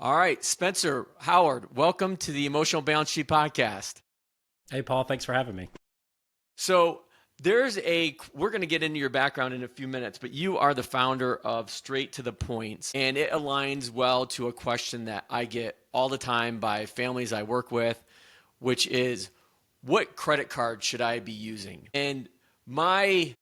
All right, Spencer Howard, welcome to the Emotional Balance Sheet Podcast. Hey, Paul, thanks for having me. So, we're going to get into your background in a few minutes, but you are the founder of Straight to the Points, and it aligns well to a question that I get all the time by families I work with, which is, what credit card should I be using? And I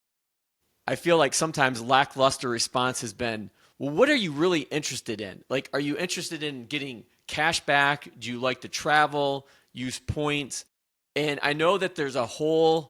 feel like sometimes lackluster response has been, well, what are you really interested in? Like, are you interested in getting cash back? Do you like to travel, use points? And I know that there's a whole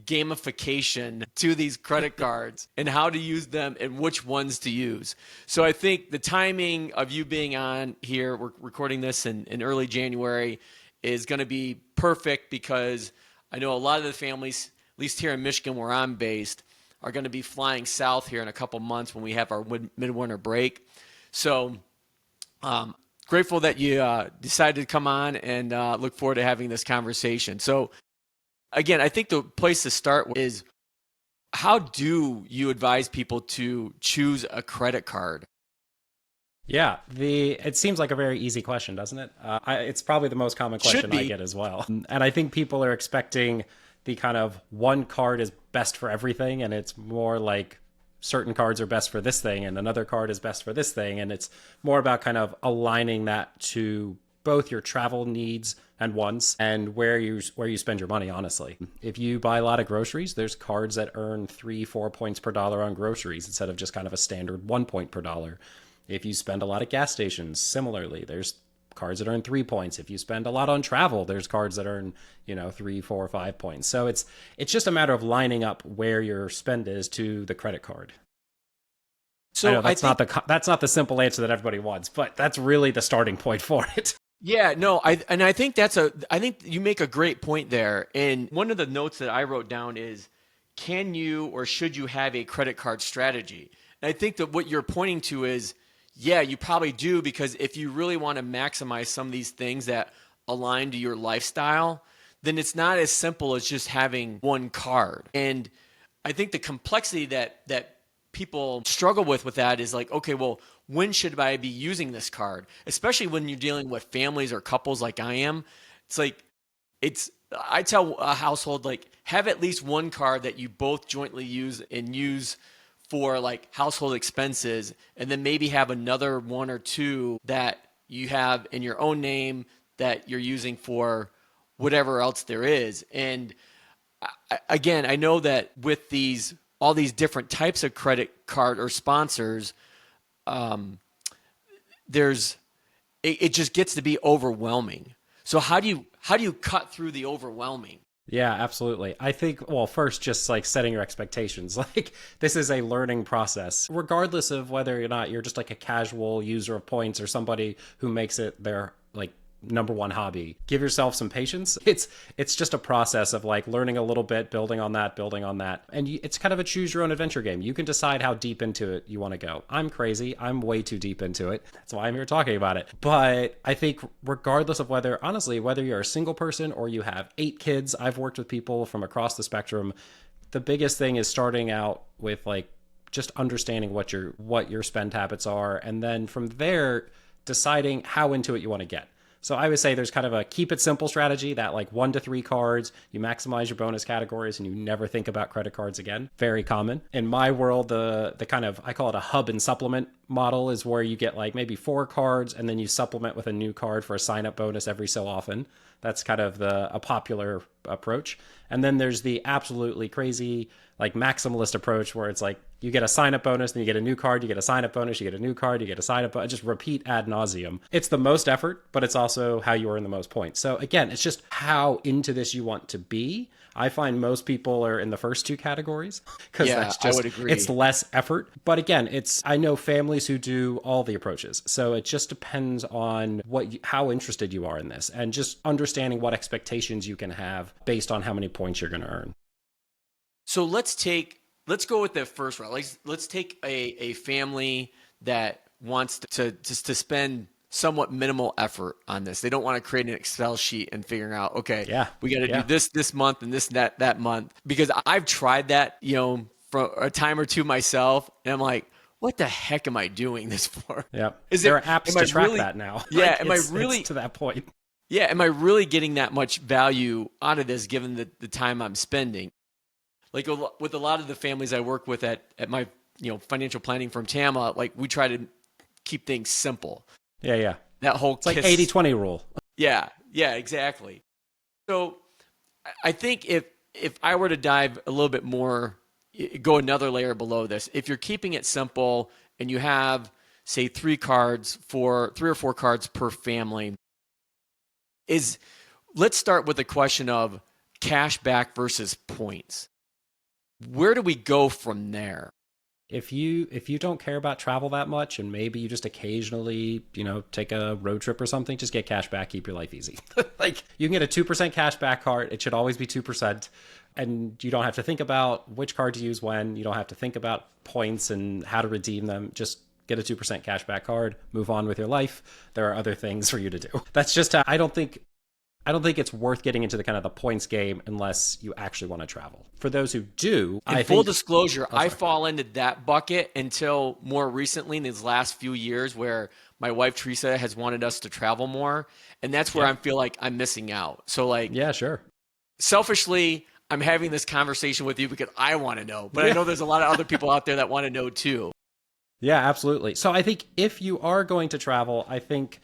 gamification to these credit cards and how to use them and which ones to use. So I think the timing of you being on here, we're recording this in early January, is going to be perfect because I know a lot of the families, at least here in Michigan where I'm based, are going to be flying south here in a couple months when we have our midwinter break. So grateful that you decided to come on and look forward to having this conversation. So again, I think the place to start is, how do you advise people to choose a credit card? Yeah, it seems like a very easy question, doesn't it? It's probably the most common Should question I be. get as well. And I think people are expecting the kind of one card is best for everything, and it's more like certain cards are best for this thing, and another card is best for this thing, and it's more about kind of aligning that to both your travel needs and wants and where you spend your money. Honestly, if you buy a lot of groceries, there's cards that earn 3-4 points per dollar on groceries instead of just kind of a standard 1 point per dollar. If you spend a lot at gas stations, similarly, there's cards that earn 3 points. If you spend a lot on travel, there's cards that earn 3, 4, 5 points. So it's just a matter of lining up where your spend is to the credit card. I So know I think, that's not the simple answer that everybody wants, but that's really the starting point for it. yeah, no, I think I think you make a great point there. And one of the notes that I wrote down is, can you or should you have a credit card strategy? And I think that what you're pointing to is, yeah, you probably do, because if you really want to maximize some of these things that align to your lifestyle, then it's not as simple as just having one card. And I think the complexity that people struggle with that is like, okay, well, when should I be using this card? Especially when you're dealing with families or couples like I am. It's like, it's I tell a household, like, have at least one card that you both jointly use and use for like household expenses, and then maybe have another one or two that you have in your own name that you're using for whatever else there is. And again, I know that with these all these different types of credit card or sponsors, there's it just gets to be overwhelming. So how do you cut through the overwhelming? Yeah, absolutely. I think, well, first, just like setting your expectations. Like, this is a learning process, regardless of whether or not you're just like a casual user of points or somebody who makes it their like number one hobby. Give yourself some patience. It's just a process of like learning a little bit, building on that, and it's kind of a choose your own adventure game. You can decide how deep into it you want to go. I'm crazy. I'm way too deep into it. That's why I'm here talking about it. But I think regardless of whether you're a single person or you have 8 kids, I've worked with people from across the spectrum. The biggest thing is starting out with like just understanding what your spend habits are, and then from there deciding how into it you want to get. So I would say there's kind of a keep it simple strategy, that like 1 to 3 cards, you maximize your bonus categories and you never think about credit cards again. Very common. In my world, the kind of, I call it a hub and supplement model, is where you get like maybe 4 cards and then you supplement with a new card for a sign up bonus every so often. That's kind of a popular approach. And then there's the absolutely crazy like maximalist approach, where it's like you get a sign up bonus, then you get a new card, you get a sign up bonus, you get a new card, you get a sign up bonus, just repeat ad nauseum. It's the most effort, but it's also how you earn the most points. So again, it's just how into this you want to be. I find most people are in the first 2 categories because Yeah, that's I just, would agree. it's less effort. But again, I know families who do all the approaches. So it just depends on how interested you are in this, and just understanding what expectations you can have based on how many points you're going to earn. So let's go with the first route. Let's take a family that wants to spend somewhat minimal effort on this. They don't want to create an Excel sheet and figuring out, okay, Yeah. we got to do Yeah. this month and this that month, because I've tried that, for a time or two myself, and I'm like, what the heck am I doing this for? Yeah. Is There it, are apps am I to track really, that now. yeah, Like am I it's really, to that point. yeah, am I really getting that much value out of this given the time I'm spending? Like with a lot of the families I work with at my, financial planning firm TAMMA, like we try to keep things simple. Yeah, yeah. That whole It's like 80 KISS. 20 rule. Yeah, yeah, exactly. So I think if I were to dive a little bit more, go another layer below this, if you're keeping it simple and you have, say, three or four cards per family, is let's start with the question of cash back versus points. Where do we go from there? If you don't care about travel that much and maybe you just occasionally, take a road trip or something, just get cash back, keep your life easy. Like you can get a 2% cash back card. It should always be 2%. And you don't have to think about which card to use when. You don't have to think about points and how to redeem them. Just get a 2% cash back card, move on with your life. There are other things for you to do. That's just I don't think it's worth getting into the kind of the points game unless you actually want to travel. For those who do, In full disclosure, I fall into that bucket until more recently in these last few years where my wife Teresa has wanted us to travel more. And that's where I feel like I'm missing out. So like, yeah, sure. selfishly, I'm having this conversation with you because I want to know, but I know there's a lot of other people out there that want to know too. Yeah, absolutely. So I think if you are going to travel, I think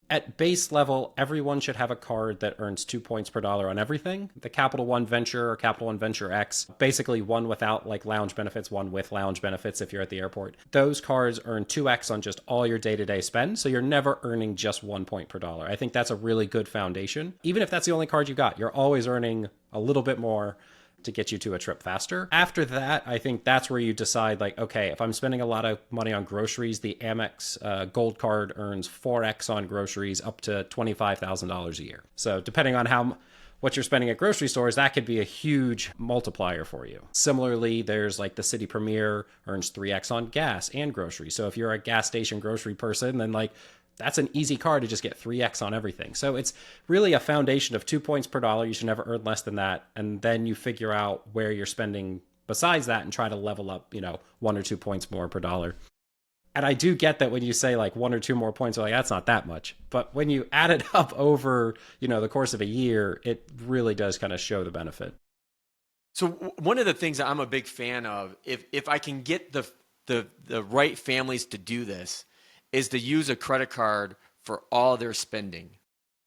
at base level, everyone should have a card that earns 2 points per dollar on everything. The Capital One Venture or Capital One Venture X, basically one without like lounge benefits, one with lounge benefits if you're at the airport. Those cards earn 2x on just all your day-to-day spend, so you're never earning just 1 point per dollar. I think that's a really good foundation. Even if that's the only card you got, you're always earning a little bit more to get you to a trip faster. After that, I think that's where you decide like, okay, if I'm spending a lot of money on groceries, the Amex Gold card earns 4x on groceries up to $25,000 a year. So depending on what you're spending at grocery stores, that could be a huge multiplier for you. Similarly, there's like the City Premier earns 3x on gas and groceries. So if you're a gas station grocery person, then like that's an easy card to just get 3x on everything. So it's really a foundation of 2 points per dollar. You should never earn less than that. And then you figure out where you're spending besides that and try to level up, 1 or 2 points more per dollar. And I do get that when you say like 1 or 2 more points, like that's not that much. But when you add it up over, the course of a year, it really does kind of show the benefit. So one of the things that I'm a big fan of, if I can get the right families to do this, is to use a credit card for all their spending,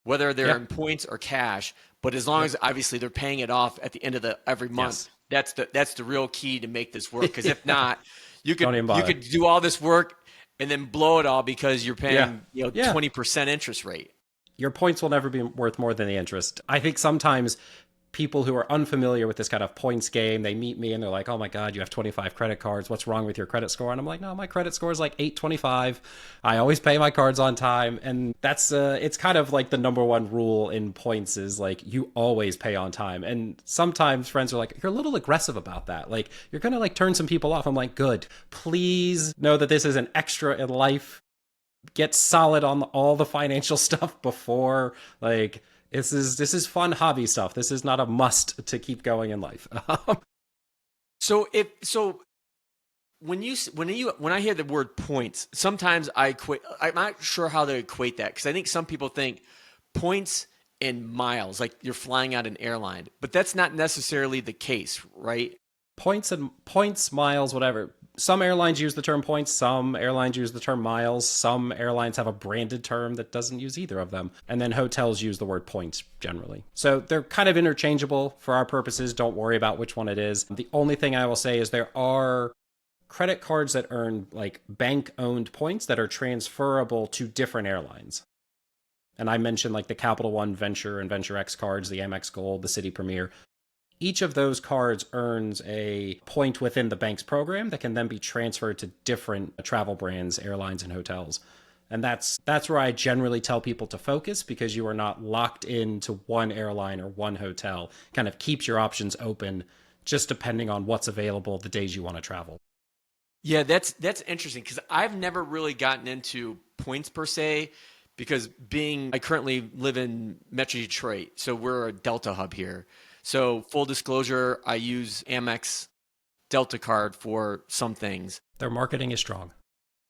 whether they're in points or cash. But as long as obviously they're paying it off at the end of every month, that's the real key to make this work. Because if not, you could do all this work and then blow it all because you're paying 20% interest rate. Your points will never be worth more than the interest. I think sometimes people who are unfamiliar with this kind of points game, they meet me and they're like, oh my God, you have 25 credit cards. What's wrong with your credit score? And I'm like, no, my credit score is like 825. I always pay my cards on time. And that's, it's kind of like the number one rule in points is like, you always pay on time. And sometimes friends are like, you're a little aggressive about that. Like you're going to like turn some people off. I'm like, good, please know that this is an extra in life. Get solid on all the financial stuff before like, this is fun hobby stuff. This is not a must to keep going in life. So when I hear the word points, sometimes I'm not sure how to equate that because I think some people think points in miles, like you're flying out an airline, but that's not necessarily the case, right? Points, miles, whatever. Some airlines use the term points, some airlines use the term miles, some airlines have a branded term that doesn't use either of them. And then hotels use the word points generally. So they're kind of interchangeable for our purposes. Don't worry about which one it is. The only thing I will say is there are credit cards that earn like bank-owned points that are transferable to different airlines. And I mentioned like the Capital One Venture and Venture X cards, the Amex Gold, the City Premier. Each of those cards earns a point within the bank's program that can then be transferred to different travel brands, airlines, and hotels. And that's where I generally tell people to focus because you are not locked into one airline or one hotel. Kind of keeps your options open just depending on what's available the days you want to travel. Yeah, that's interesting because I've never really gotten into points per se because I currently live in Metro Detroit, so we're a Delta hub here. So full disclosure, I use Amex Delta card for some things. Their marketing is strong.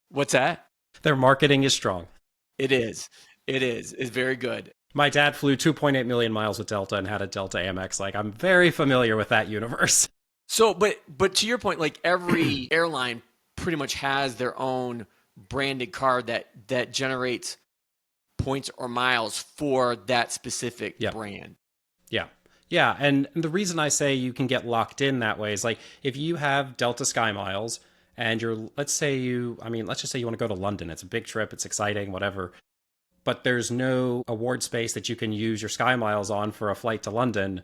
What's that? Their marketing is strong. It is. It is. It's very good. My dad flew 2.8 million miles with Delta and had a Delta Amex. Like, I'm very familiar with that universe. So, but to your point, like every airline pretty much has their own branded card that generates points or miles for that specific brand. Yeah. Yeah. And the reason I say you can get locked in that way is like if you have Delta Sky Miles and let's just say you want to go to London. It's a big trip. It's exciting, whatever. But there's no award space that you can use your Sky Miles on for a flight to London.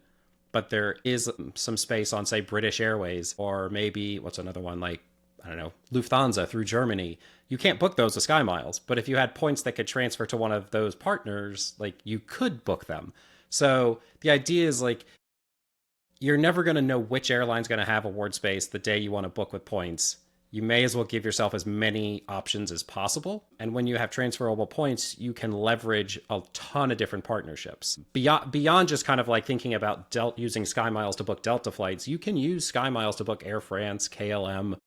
But there is some space on, say, British Airways or maybe what's another one, like, I don't know, Lufthansa through Germany. You can't book those as Sky Miles. But if you had points that could transfer to one of those partners, like you could book them. So the idea is like you're never going to know which airline's going to have award space the day you want to book with points. You may as well give yourself as many options as possible. And when you have transferable points, you can leverage a ton of different partnerships. Beyond just kind of like thinking about using Sky Miles to book Delta flights, you can use Sky Miles to book Air France, KLM,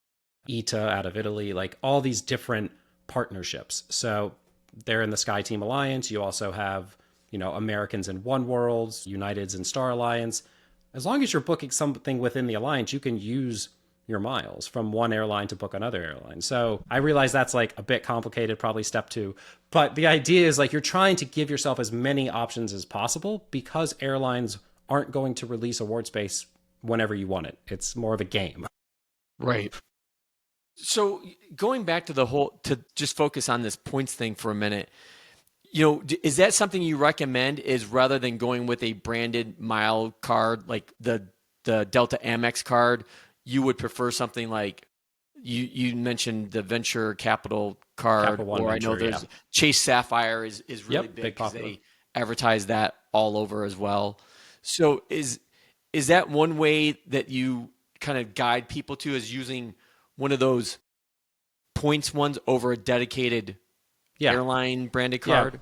ITA out of Italy, like all these different partnerships. So they're in the SkyTeam Alliance. You also have, Americans in Oneworld, United's in Star Alliance. As long as you're booking something within the alliance, you can use your miles from one airline to book another airline. So I realize that's like a bit complicated, probably step 2. But the idea is like you're trying to give yourself as many options as possible because airlines aren't going to release award space whenever you want it. It's more of a game. Right. So going back to just focus on this points thing for a minute, is that something you recommend is rather than going with a branded mile card, like the Delta Amex card, you would prefer something like you mentioned the venture capital card, or I know there's Chase Sapphire is really big because they advertise that all over as well. So is that one way that you kind of guide people to, is using one of those points ones over a dedicated airline branded card? Yeah.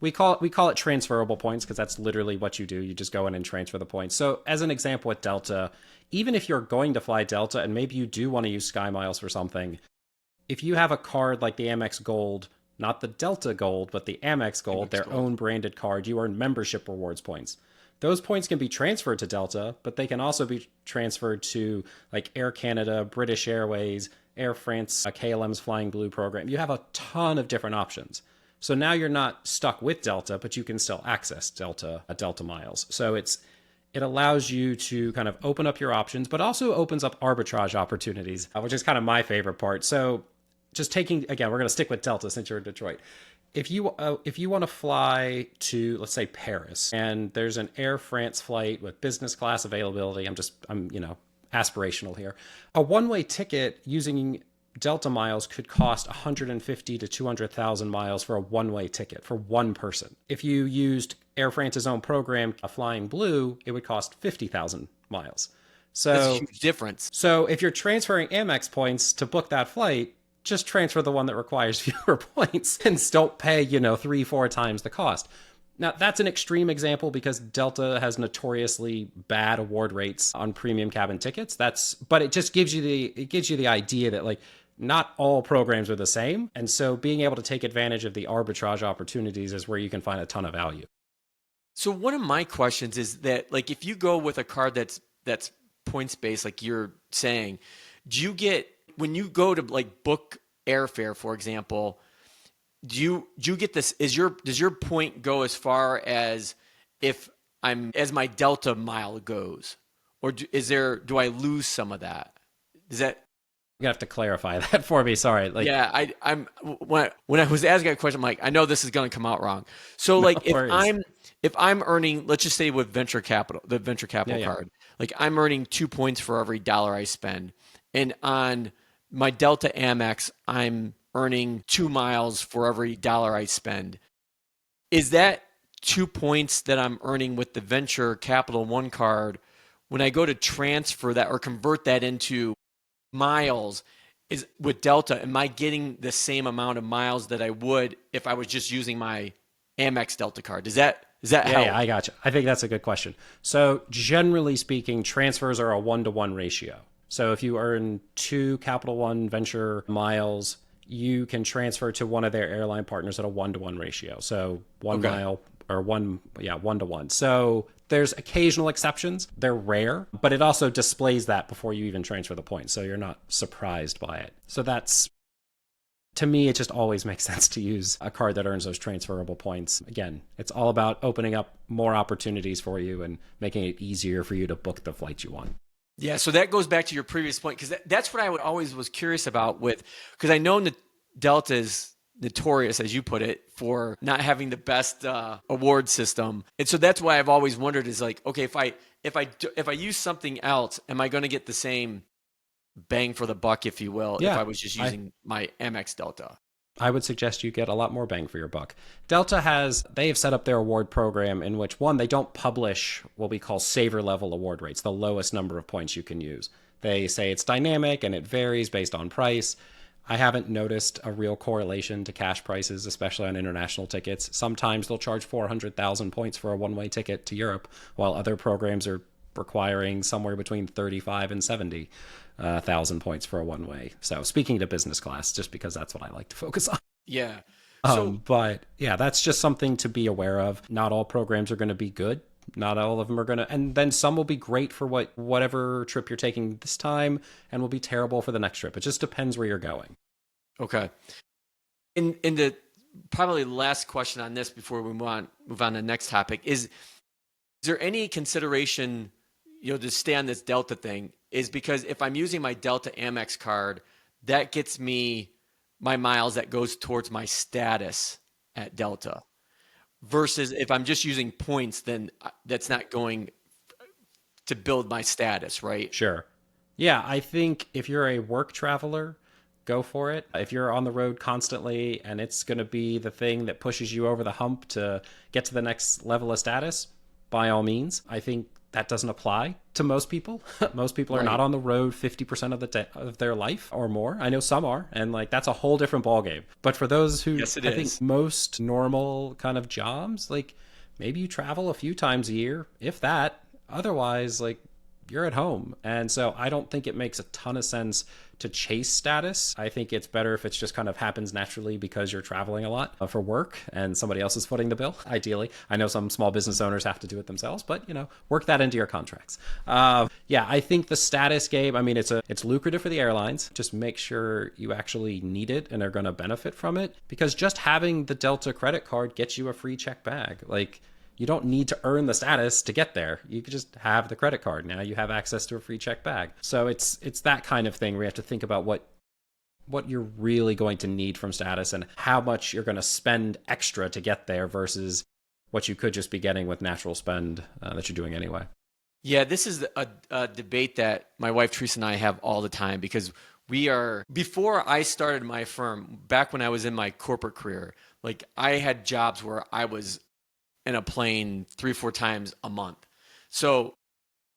We call it transferable points because that's literally what you do. You just go in and transfer the points. So as an example with Delta, even if you're going to fly Delta and maybe you do want to use Sky Miles for something, if you have a card like the Amex Gold, not the Delta Gold, but the Amex Gold, their own branded card, you earn membership rewards points. Those points can be transferred to Delta, but they can also be transferred to like Air Canada, British Airways, Air France, KLM's Flying Blue program. You have a ton of different options. So now you're not stuck with Delta, but you can still access Delta miles. So it allows you to kind of open up your options, but also opens up arbitrage opportunities, which is kind of my favorite part. So just we're going to stick with Delta since you're in Detroit. If you want to fly to, let's say, Paris, and there's an Air France flight with business class availability, I'm aspirational here. A one-way ticket using Delta miles could cost 150 to 200,000 miles for a one-way ticket for one person. If you used Air France's own program, a Flying Blue, it would cost 50,000 miles. So that's a huge difference. So if you're transferring Amex points to book that flight, just transfer the one that requires fewer points and don't pay, 3-4 times the cost. Now, that's an extreme example because Delta has notoriously bad award rates on premium cabin tickets. But it just gives you the idea that like not all programs are the same. And so being able to take advantage of the arbitrage opportunities is where you can find a ton of value. So one of my questions is that, like, if you go with a card that's points based, like you're saying, do you get, when you go to like book airfare, for example, do you get this? Does your point go as far as as my Delta mile goes, or do I lose some of that? Is that? You have to clarify that for me. Sorry. I'm when I was asking that question, I'm like, I know this is going to come out wrong. So like if I'm earning, let's just say with the venture capital card, like I'm earning 2 points for every dollar I spend, and on my Delta Amex, I'm earning 2 miles for every dollar I spend. Is that 2 points that I'm earning with the venture capital one card, when I go to transfer that or convert that into miles, is with Delta, am I getting the same amount of miles that I would if I was just using my Amex Delta card? Does that help? Yeah, I gotcha. I think that's a good question. So generally speaking, transfers are a 1-to-1 ratio. So if you earn 2 Capital One Venture miles, you can transfer to one of their airline partners at a 1-to-1 ratio. So 1 mile or 1-to-1. So there's occasional exceptions. They're rare, but it also displays that before you even transfer the points. So you're not surprised by it. So that's, to me, it just always makes sense to use a card that earns those transferable points. Again, it's all about opening up more opportunities for you and making it easier for you to book the flights you want. Yeah, so that goes back to your previous point, because that's what I always was curious about because I know Delta is notorious, as you put it, for not having the best award system. And so that's why I've always wondered is like, okay, if I use something else, am I going to get the same bang for the buck, if you will, if I was just using my Amex Delta? I would suggest you get a lot more bang for your buck. Delta they have set up their award program in which, one, they don't publish what we call saver level award rates, the lowest number of points you can use. They say it's dynamic and it varies based on price. I haven't noticed a real correlation to cash prices, especially on international tickets. Sometimes they'll charge 400,000 points for a one-way ticket to Europe, while other programs are requiring somewhere between 35 and 70,000 points for a one-way. So speaking to business class, just because that's what I like to focus on. Yeah. But yeah, that's just something to be aware of. Not all programs are going to be good. Not all of them are going to, and then some will be great for whatever trip you're taking this time and will be terrible for the next trip. It just depends where you're going. Okay. In the probably last question on this before we move on to the next topic is there any consideration, to stay on this Delta thing, is because if I'm using my Delta Amex card, that gets me my miles that goes towards my status at Delta. Versus if I'm just using points, then that's not going to build my status, right? Sure. Yeah, I think if you're a work traveler, go for it. If you're on the road constantly and it's going to be the thing that pushes you over the hump to get to the next level of status, by all means. I think that doesn't apply to most people. Most people are not on the road 50% of their life or more. I know some are, and that's a whole different ballgame. But for those who, I think most normal kind of jobs, maybe you travel a few times a year, if that. Otherwise, you're at home. And so I don't think it makes a ton of sense to chase status. I think it's better if it's just kind of happens naturally because you're traveling a lot for work and somebody else is footing the bill, ideally. I know some small business owners have to do it themselves, but work that into your contracts. Yeah, I think the status game, it's lucrative for the airlines. Just make sure you actually need it and are going to benefit from it, because just having the Delta credit card gets you a free check bag. You don't need to earn the status to get there. You could just have the credit card. Now you have access to a free check bag. So it's that kind of thing where you have to think about what you're really going to need from status and how much you're going to spend extra to get there versus what you could just be getting with natural spend that you're doing anyway. Yeah, this is a debate that my wife Teresa and I have all the time, because before I started my firm, back when I was in my corporate career, I had jobs where I was in a plane 3-4 times a month. So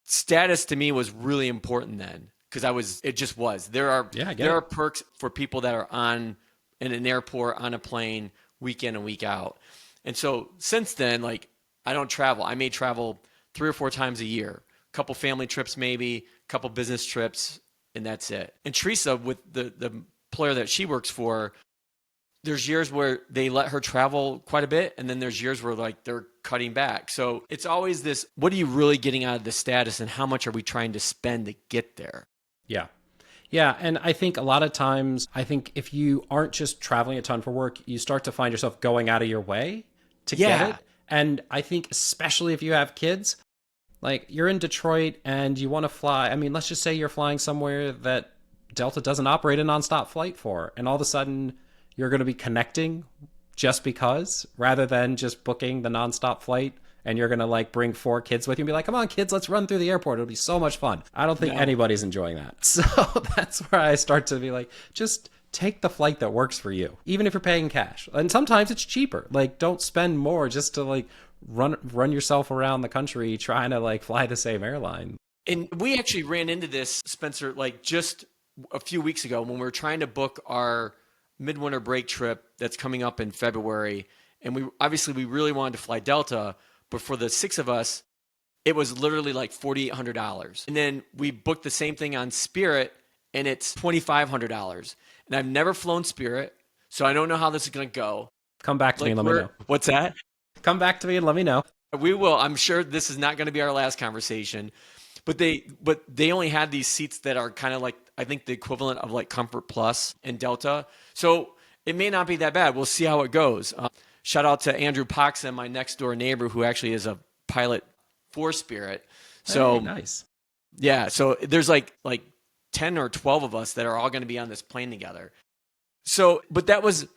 status to me was really important then, because it just was. There are perks for people that are in an airport, on a plane, week in and week out. And so since then, I don't travel. I may travel 3 or 4 times a year, a couple family trips, maybe a couple business trips, and that's it. And Teresa, with the employer that she works for, there's years where they let her travel quite a bit, and then there's years where they're cutting back. So it's always this, what are you really getting out of the status, and how much are we trying to spend to get there? Yeah. Yeah, and I think a lot of times, if you aren't just traveling a ton for work, you start to find yourself going out of your way to get it. And I think especially if you have kids, you're in Detroit and you want to fly. Let's just say you're flying somewhere that Delta doesn't operate a nonstop flight for, and all of a sudden you're going to be connecting just because, rather than just booking the nonstop flight, and you're going to bring 4 kids with you and be like, come on kids, let's run through the airport. It'll be so much fun. I don't think anybody's enjoying that. So that's where I start to be just take the flight that works for you, even if you're paying cash. And sometimes it's cheaper. Don't spend more just to run yourself around the country trying to fly the same airline. And we actually ran into this, Spencer, just a few weeks ago when we were trying to book our midwinter break trip that's coming up in February. And we really wanted to fly Delta, but for the 6 of us, it was literally $4,800. And then we booked the same thing on Spirit, and it's $2,500. and I've never flown Spirit, so I don't know how this is going to go. Come back to me and let me know. What's that? Come back to me and let me know. We will. I'm sure this is not going to be our last conversation. But they only had these seats that are kind of like, I think, the equivalent of like Comfort Plus and Delta. So it may not be that bad. We'll see how it goes. Shout out to Andrew Poxon, my next door neighbor, who actually is a pilot for Spirit. So hey, nice. Yeah. So there's like 10 or 12 of us that are all going to be on this plane together. So, but that was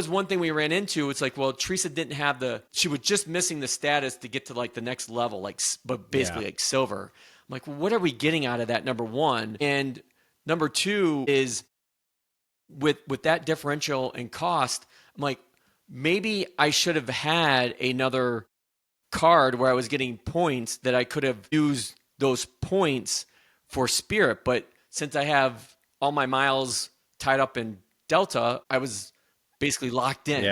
one thing we ran into. It's like, well, Teresa didn't have she was just missing the status to get to like the next level, but basically like silver. I'm like, well, what are we getting out of that? Number one. And number two is with that differential in cost, I'm like, maybe I should have had another card where I was getting points that I could have used those points for Spirit. But since I have all my miles tied up in Delta, I was basically locked in.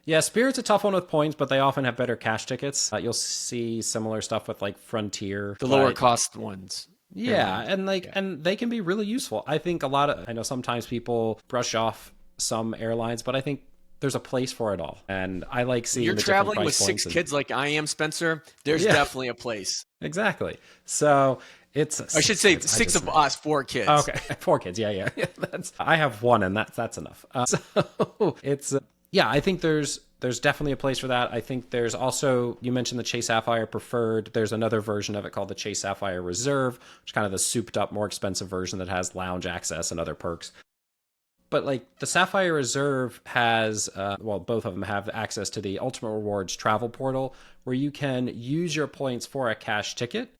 Yeah, Spirit's a tough one with points, but they often have better cash tickets. You'll see similar stuff with like Frontier. The lower cost ones. Yeah, and and they can be really useful. I think I know sometimes people brush off some airlines, but I think there's a place for it all. And I like seeing You're traveling with 6 kids like I am, Spencer. There's definitely a place. Exactly. So I should say 6 of us, 4 kids. Okay, 4 kids. Yeah. I have 1, and that's enough. So it's I think there's definitely a place for that. I think there's also, you mentioned the Chase Sapphire Preferred. There's another version of it called the Chase Sapphire Reserve, which is kind of the souped up, more expensive version that has lounge access and other perks. But like the Sapphire Reserve has, both of them have access to the Ultimate Rewards travel portal, where you can use your points for a cash ticket.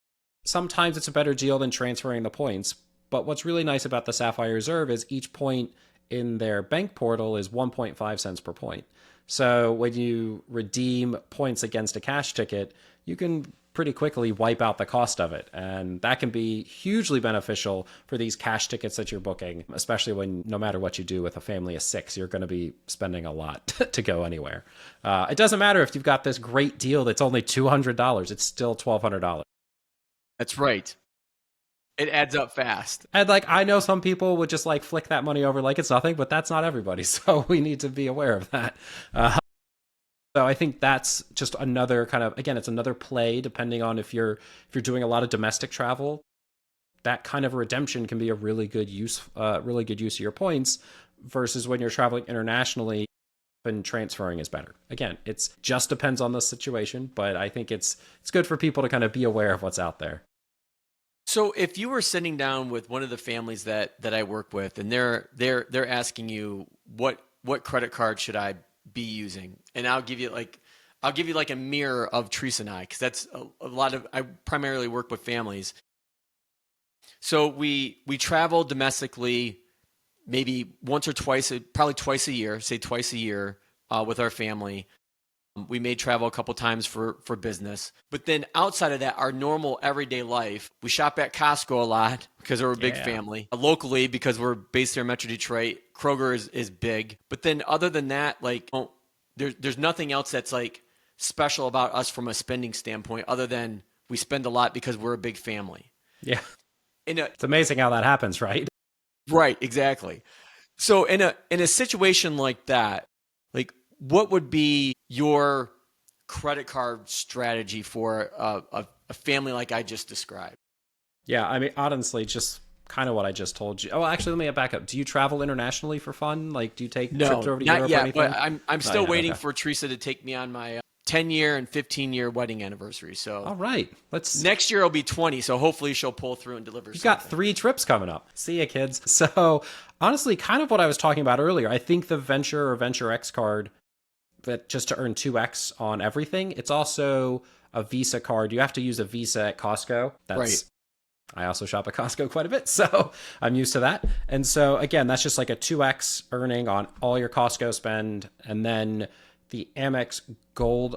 Sometimes it's a better deal than transferring the points. But what's really nice about the Sapphire Reserve is each point in their bank portal is 1.5 cents per point. So when you redeem points against a cash ticket, you can pretty quickly wipe out the cost of it. And that can be hugely beneficial for these cash tickets that you're booking, especially when no matter what you do with a family of 6, you're going to be spending a lot to go anywhere. It doesn't matter if you've got this great deal that's only $200, it's still $1,200. That's right. It adds up fast. And like, I know some people would just like flick that money over like it's nothing, but that's not everybody. So we need to be aware of that. So I think that's just another kind of, again, it's another play depending on if you're doing a lot of domestic travel. That kind of redemption can be a really good use of your points versus when you're traveling internationally and transferring is better. Again, it's just depends on the situation, but I think it's good for people to kind of be aware of what's out there. So if you were sitting down with one of the families that I work with, and they're asking you what credit card should I be using, and I'll give you like a mirror of Teresa and I, because that's a lot of, I primarily work with families. So we travel domestically maybe once or twice, probably twice a year, with our family. We may travel a couple times for business. But then outside of that, our normal everyday life, we shop at Costco a lot because we're a big family. Locally, because we're based here in Metro Detroit, Kroger is big. But then other than that, like there's nothing else that's like special about us from a spending standpoint other than we spend a lot because we're a big family. Yeah. It's amazing how that happens, right? Right, exactly. So in a situation like that, like what would be your credit card strategy for a family like I just described? Yeah, I mean, honestly, just kind of what I just told you. Oh, actually, let me back up. Do you travel internationally for fun? Like, do you take trips over to Europe or anything? But I'm still waiting for Teresa to take me on my 10-year and 15-year wedding anniversary. So all right, next year will be 20. So hopefully she'll pull through and deliver. You've got 3 trips coming up. See ya, kids. So honestly, kind of what I was talking about earlier. I think the Venture or Venture X card, that just to earn 2x on everything. It's also a Visa card. You have to use a Visa at Costco. Right. I also shop at Costco quite a bit, so I'm used to that. And so again, that's just like a 2x earning on all your Costco spend. And then the Amex Gold,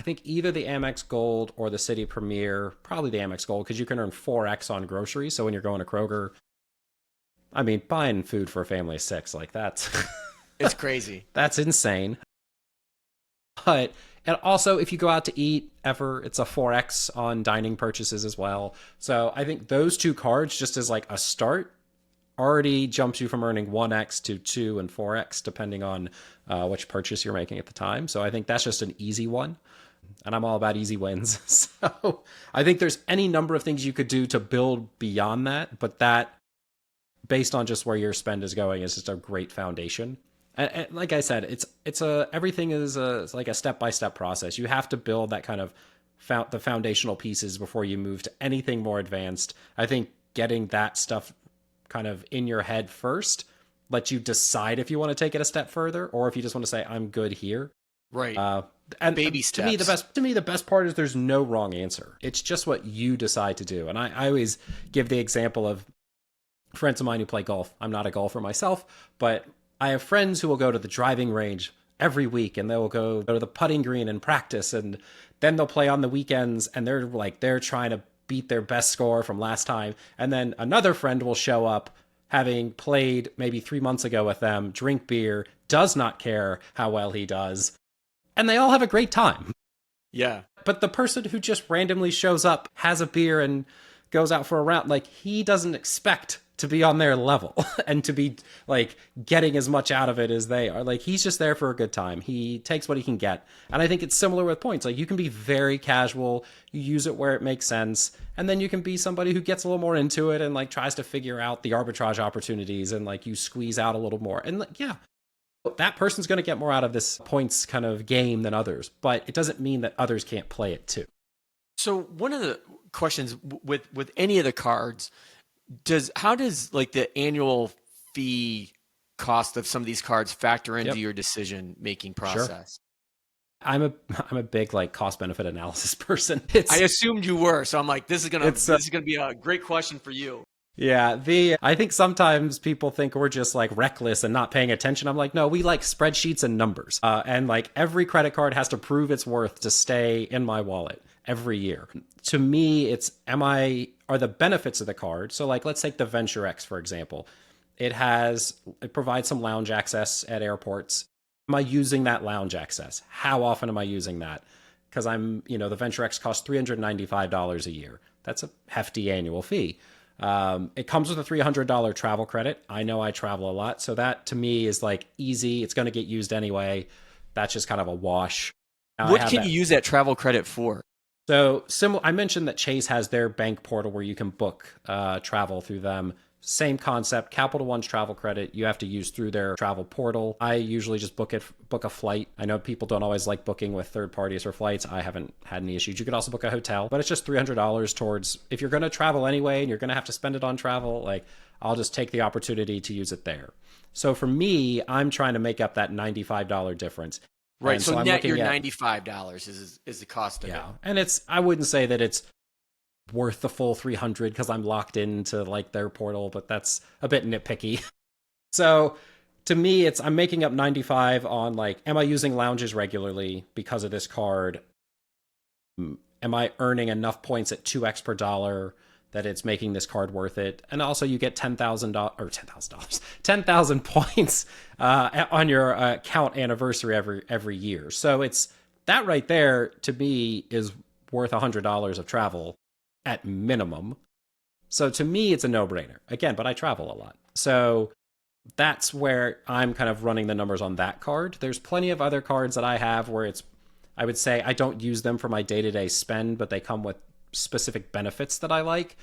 I think either the Amex Gold or the City Premier, probably the Amex Gold, because you can earn 4x on groceries. So when you're going to Kroger, I mean, buying food for a family of 6, like that's... It's crazy. That's insane. But, and also if you go out to eat ever, it's a 4x on dining purchases as well. So I think those 2 cards, just as like a start, already jumps you from earning 1x to 2 and 4x, depending on which purchase you're making at the time. So I think that's just an easy one. And I'm all about easy wins. So I think there's any number of things you could do to build beyond that, but that, based on just where your spend is going, is just a great foundation. And like I said, everything is like a step-by-step process. You have to build that kind of the foundational pieces before you move to anything more advanced. I think getting that stuff kind of in your head first lets you decide if you want to take it a step further, or if you just want to say, I'm good here. Right. And Baby steps. To me, the best part is there's no wrong answer. It's just what you decide to do. And I always give the example of friends of mine who play golf. I'm not a golfer myself, but I have friends who will go to the driving range every week, and they'll go to the putting green and practice, and then they'll play on the weekends, and they're trying to beat their best score from last time. And then another friend will show up having played maybe 3 months ago with them, drink beer, does not care how well he does, and they all have a great time. Yeah. But the person who just randomly shows up, has a beer, and goes out for a round, like, he doesn't expect to be on their level and to be like getting as much out of it as they are. Like, he's just there for a good time. He takes what he can get. And I think it's similar with points. Like, you can be very casual, you use it where it makes sense, and then you can be somebody who gets a little more into it and like tries to figure out the arbitrage opportunities, and like you squeeze out a little more. And like, yeah, that person's going to get more out of this points kind of game than others, but it doesn't mean that others can't play it too. So one of the questions with any of the cards, how does like the annual fee cost of some of these cards factor into your decision making process? Sure. I'm a big like cost benefit analysis person. I assumed you were, so I'm like, this is gonna be a great question for you. Yeah, I think sometimes people think we're just like reckless and not paying attention. I'm like, no, we like spreadsheets and numbers. And like every credit card has to prove its worth to stay in my wallet every year. To me, are the benefits of the card. So like, let's take the Venture X, for example. It provides some lounge access at airports. Am I using that lounge access? How often am I using that? Because the Venture X costs $395 a year. That's a hefty annual fee. It comes with a $300 travel credit. I know I travel a lot, so that to me is like easy. It's going to get used anyway. That's just kind of a wash. Now, what can you use that travel credit for? So I mentioned that Chase has their bank portal where you can book travel through them. Same concept. Capital One's travel credit you have to use through their travel portal. I usually just book a flight. I know people don't always like booking with third parties for flights. I haven't had any issues. You could also book a hotel, but it's just $300 towards, if you're going to travel anyway and you're going to have to spend it on travel, like, I'll just take the opportunity to use it there. So for me, I'm trying to make up that $95 difference. Right. So net your $95 is the cost of it. Yeah. And I wouldn't say that it's worth the full 300 because I'm locked into like their portal, but that's a bit nitpicky. So to me, I'm making up 95 on like, am I using lounges regularly because of this card? Am I earning enough points at 2x per dollar that it's making this card worth it? And also you get $10,000 10,000 points on your account anniversary every year. So it's that right there to me is worth $100 of travel at minimum. So to me, it's a no-brainer. Again, but I travel a lot. So that's where I'm kind of running the numbers on that card. There's plenty of other cards that I have where I would say I don't use them for my day-to-day spend, but they come with specific benefits that I like.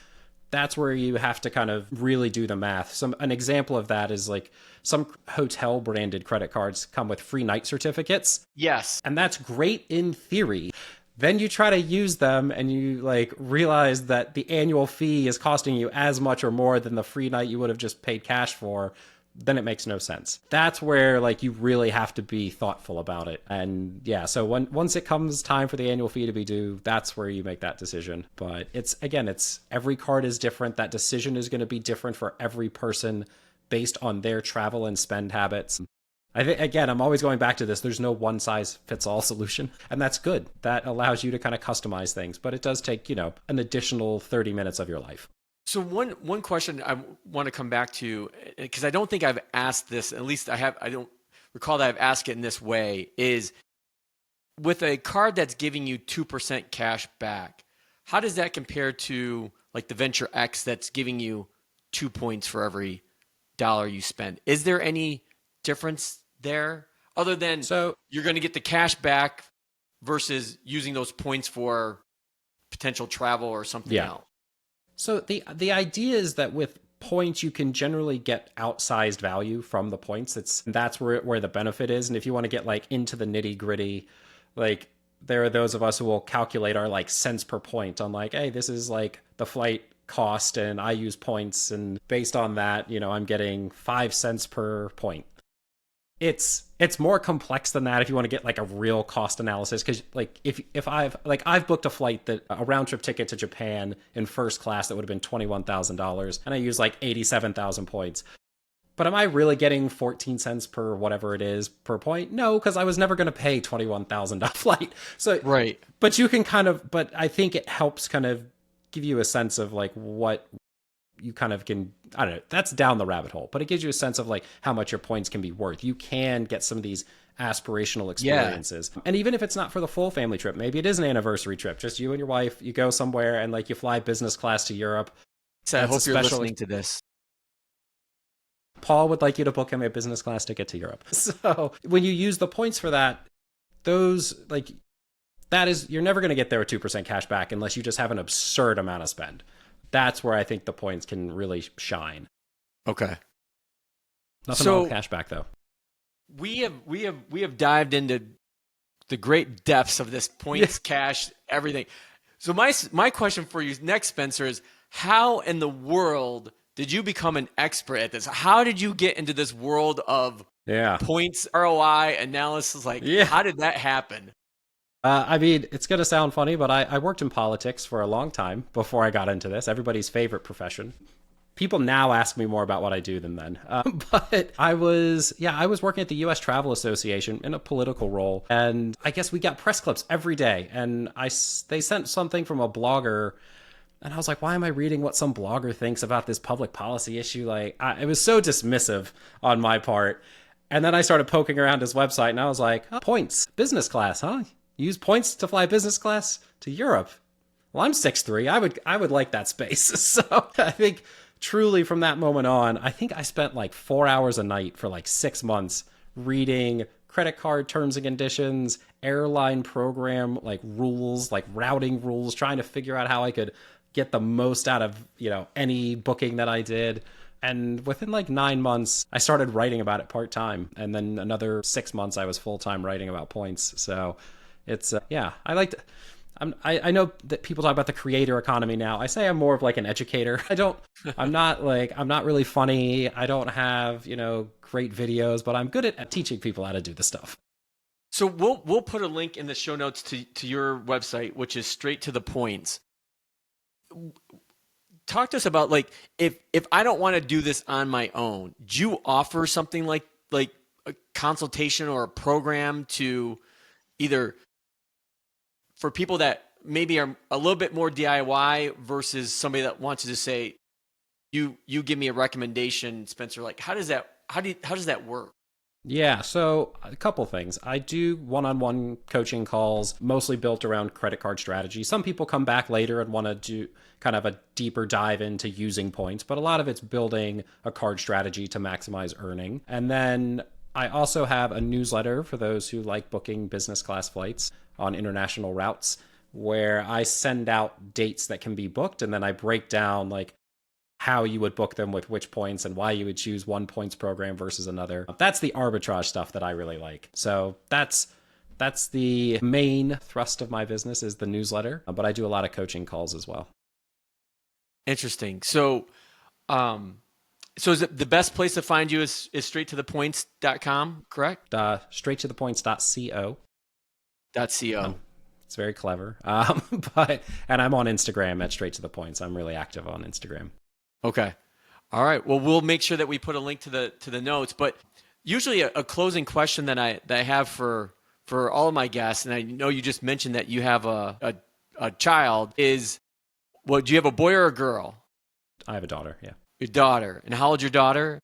That's where you have to kind of really do the math. An example of that is like some hotel branded credit cards come with free night certificates. Yes. And that's great in theory. Then you try to use them and you like realize that the annual fee is costing you as much or more than the free night you would have just paid cash for. Then it makes no sense. That's where like you really have to be thoughtful about it. And yeah, so once it comes time for the annual fee to be due, that's where you make that decision. But it's every card is different. That decision is going to be different for every person based on their travel and spend habits. I think, again, I'm always going back to this. There's no one size fits all solution. And that's good. That allows you to kind of customize things. But it does take, an additional 30 minutes of your life. So one question I want to come back to, because I don't think I've asked this, at least I don't recall that I've asked it in this way, is with a card that's giving you 2% cash back, how does that compare to like the Venture X that's giving you 2 points for every dollar you spend. Is there any difference there other than you're going to get the cash back versus using those points for potential travel or something else? So the idea is that with points you can generally get outsized value from the points. That's where the benefit is. And if you want to get like into the nitty gritty, like there are those of us who will calculate our like cents per point on like, hey, this is like the flight cost and I use points, and based on that, I'm getting 5 cents per point. It's more complex than that if you want to get like a real cost analysis, because like if I've booked a flight, that a round trip ticket to Japan in first class that would have been $21,000 and I use like 87,000 points. But am I really getting 14 cents per whatever it is per point? No, because I was never going to pay $21,000 flight. So right. But you can but I think it helps kind of give you a sense of like what you kind of can, I don't know, that's down the rabbit hole, but it gives you a sense of like how much your points can be worth. You can get some of these aspirational experiences. Yeah. And even if it's not for the full family trip, maybe it is an anniversary trip, just you and your wife, you go somewhere and like you fly business class to Europe. So I hope you're listening to this. Paul would like you to book him a business class ticket to Europe. So when you use the points for that, those like, that is, you're never going to get there with 2% cash back unless you just have an absurd amount of spend. That's where I think the points can really shine. Okay. Nothing wrong with cash back though. We have dived into the great depths of this points, cash, everything. So my question for you next, Spencer, is how in the world did you become an expert at this? How did you get into this world of points, ROI analysis? Like, how did that happen? I mean, it's going to sound funny, but I worked in politics for a long time before I got into this. Everybody's favorite profession. People now ask me more about what I do than then. But I was working at the U.S. Travel Association in a political role. And I guess we got press clips every day. And they sent something from a blogger. And I was like, why am I reading what some blogger thinks about this public policy issue? Like, it was so dismissive on my part. And then I started poking around his website and I was like, points, business class, huh? Use points to fly business class to Europe. Well, I'm 6'3". I would like that space. So I think truly from that moment on, I think I spent like 4 hours a night for like 6 months reading credit card terms and conditions, airline program, like rules, like routing rules, trying to figure out how I could get the most out of, any booking that I did. And within like 9 months, I started writing about it part-time. And then another 6 months, I was full-time writing about points. So it's, I know that people talk about the creator economy now. I say I'm more of like an educator. I'm not really funny. I don't have, great videos, but I'm good at teaching people how to do the stuff. So we'll put a link in the show notes to your website, which is Straight to the Points. Talk to us about like, if I don't want to do this on my own, do you offer something like a consultation or a program to either for people that maybe are a little bit more DIY versus somebody that wants to just say, you give me a recommendation, Spencer, like how does that work? Yeah, so a couple things. I do one-on-one coaching calls, mostly built around credit card strategy. Some people come back later and want to do kind of a deeper dive into using points, but a lot of it's building a card strategy to maximize earning. And then I also have a newsletter for those who like booking business class flights on international routes, where I send out dates that can be booked, and then I break down like how you would book them with which points and why you would choose one points program versus another. That's the arbitrage stuff that I really like. So that's the main thrust of my business is the newsletter, but I do a lot of coaching calls as well. Interesting. So, is it the best place to find you is straighttothepoints.com, correct? Straighttothepoints.co. .co. It's very clever. And I'm on Instagram at Straight to the Points. I'm really active on Instagram. Okay. All right. Well, we'll make sure that we put a link to the notes. But usually a closing question that I have for all of my guests, and I know you just mentioned that you have a child, is, well, do you have a boy or a girl? I have a daughter, yeah. Your daughter. And how old's your daughter?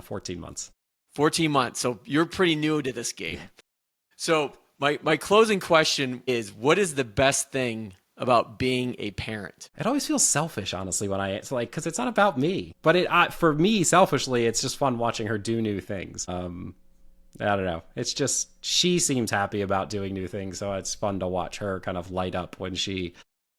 14 months. 14 months. So you're pretty new to this game. So my closing question is, what is the best thing about being a parent? It always feels selfish, honestly, when it's like, because it's not about me. But for me, selfishly, it's just fun watching her do new things. I don't know. It's just, she seems happy about doing new things, so it's fun to watch her kind of light up when she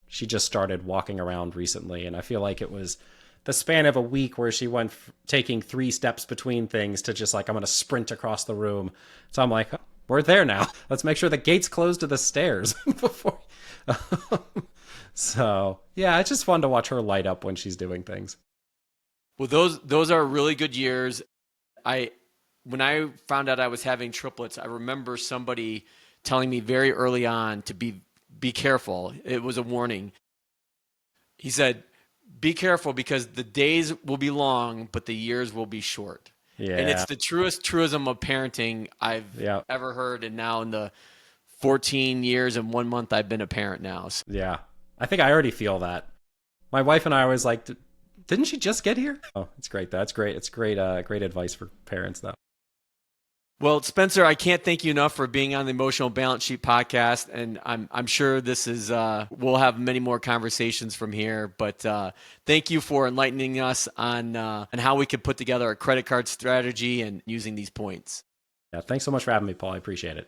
just started walking around recently. And I feel like it was the span of a week where she went taking 3 steps between things to just like, I'm going to sprint across the room. So I'm like, oh, we're there now. Let's make sure the gate's closed to the stairs before. So yeah, it's just fun to watch her light up when she's doing things. Well, those are really good years. When I found out I was having triplets, I remember somebody telling me very early on to be careful. It was a warning. He said, be careful because the days will be long, but the years will be short. Yeah. And it's the truest truism of parenting I've ever heard. And now in the 14 years and 1 month I've been a parent now. So. Yeah. I think I already feel that. My wife and I always like, didn't she just get here? Oh, it's great. That's great. It's great advice for parents, though. Well, Spencer, I can't thank you enough for being on the Emotional Balance Sheet podcast, and I'm sure this is we'll have many more conversations from here. But thank you for enlightening us on how we could put together a credit card strategy and using these points. Yeah, thanks so much for having me, Paul. I appreciate it.